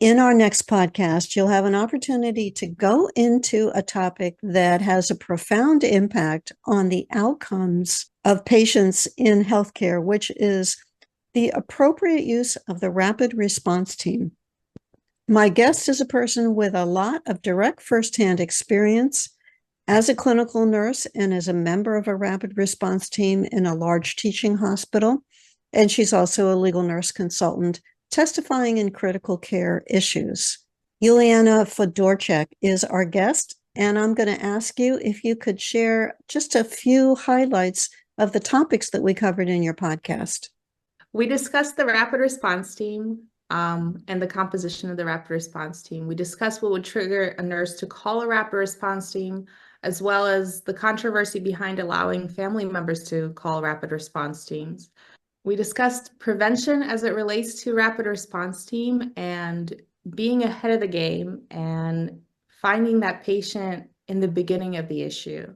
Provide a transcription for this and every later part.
In our next podcast, you'll have an opportunity to go into a topic that has a profound impact on the outcomes of patients in healthcare, which is the appropriate use of the rapid response team. My guest is a person with a lot of direct firsthand experience as a clinical nurse and as a member of a rapid response team in a large teaching hospital. And she's also a legal nurse consultant testifying in critical care issues. Yulianna Fedorchak is our guest, and I'm going to ask you if you could share just a few highlights of the topics that we covered in your podcast. We discussed the rapid response team and the composition of the rapid response team. We discussed what would trigger a nurse to call a rapid response team, as well as the controversy behind allowing family members to call rapid response teams. We discussed prevention as it relates to rapid response team and being ahead of the game and finding that patient in the beginning of the issue.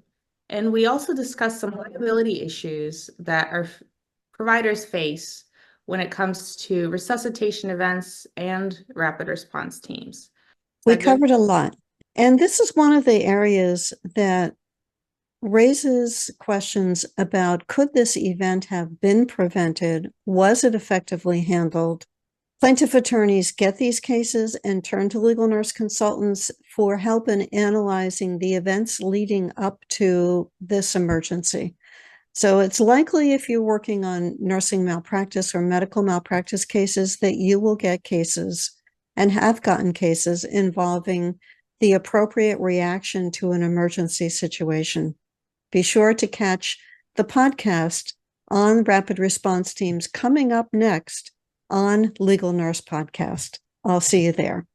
And we also discussed some liability issues that our providers face when it comes to resuscitation events and rapid response teams. We covered a lot. And this is one of the areas that raises questions about, could this event have been prevented? Was it effectively handled? Plaintiff attorneys get these cases and turn to legal nurse consultants for help in analyzing the events leading up to this emergency. So it's likely, if you're working on nursing malpractice or medical malpractice cases, that you will get cases and have gotten cases involving the appropriate reaction to an emergency situation. Be sure to catch the podcast on rapid response teams coming up next on Legal Nurse Podcast. I'll see you there.